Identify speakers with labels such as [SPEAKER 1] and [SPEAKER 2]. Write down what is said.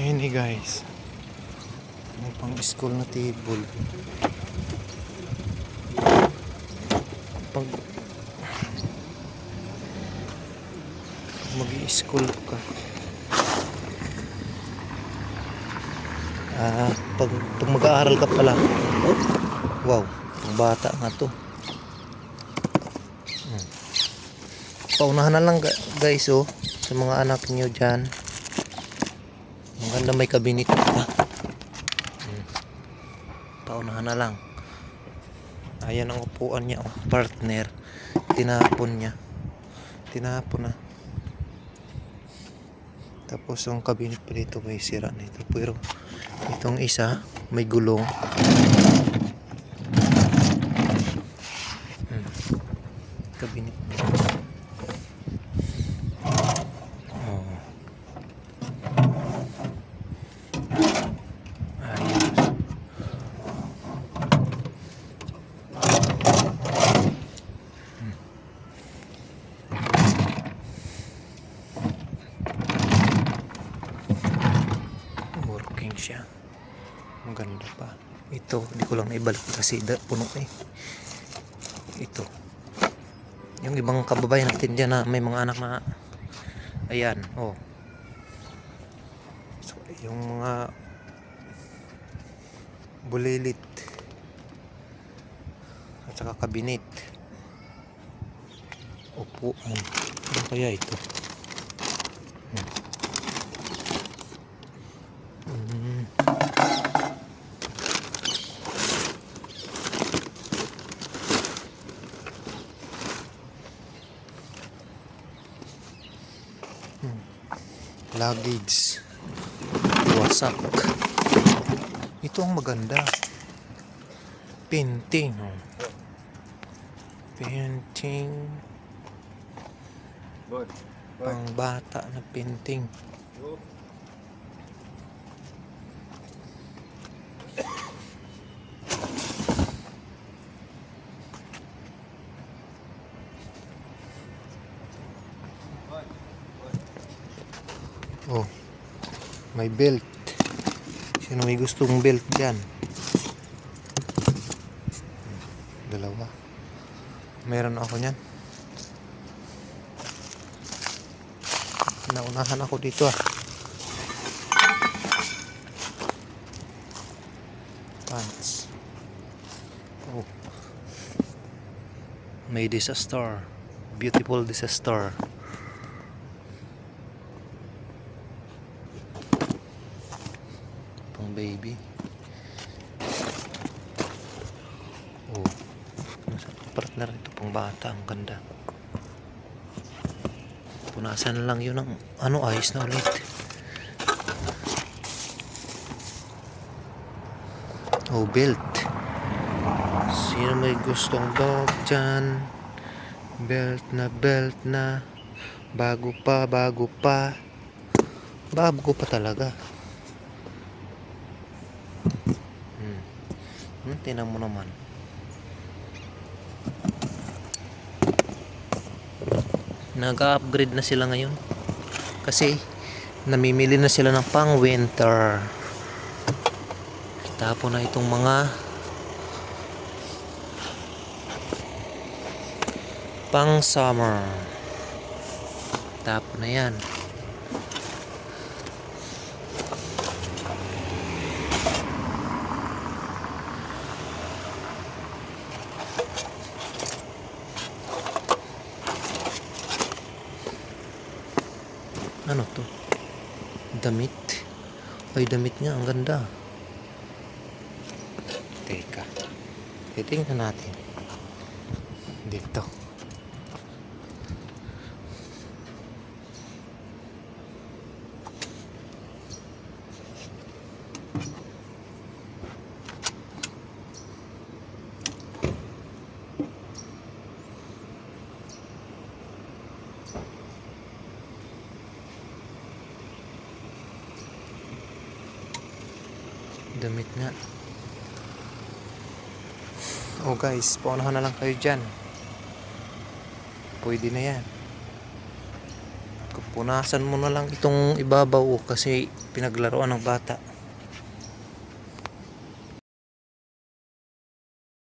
[SPEAKER 1] Ayun guys, may pang school na table. Pag mag-i-school ka, pag mag-aaral ka pala, wow, pang bata nga to. Paunahan na lang guys, oh, sa mga anak niyo dyan. Maganda may kabinet pa. Paunahan na lang. Ayan ang upuan niya, oh, partner. Tinapon na. Tapos yung kabinet pa dito may sira nito. Pero itong isa may gulong. Kabinet. Oh. Ayos. Working siya. Maganda pa. Ito, di ko lang naibalik kasi puno eh. Ito. Yung ibang kababayan natin dyan na may mga anak na ayan, oh. So, yung mga bulilit at saka kabinet, upuan. Ano kaya ito? Luggage, wasak. Ito ang maganda. Painting, oh. Painting pang bata na painting. Oh, may belt. Sino may gustong belt dyan? Dalawa. Meron ako nyan. Naunahan ako dito, ah. Pants. Oh. May disaster. Beautiful disaster. Pang baby. Oh. Partner ito pang bata. Ang ganda. Punasan lang yun ng ayos na ulit. Oh, belt. Sino may gustong dog dyan? Belt na. Bago pa. Bago pa talaga. Tingnan mo naman. Nag-upgrade na sila ngayon. Kasi namimili na sila ng pang winter. Tapos na itong mga pang summer. Tapos na yan. Ano to? Damit. Ay, damit niya. Ang ganda. Teka. Titingnan natin. Dito. Damit nga. Oh guys, paunahan na lang kayo dyan. Pwede na yan. Punasan mo na lang itong ibabaw kasi pinaglaruan ng bata.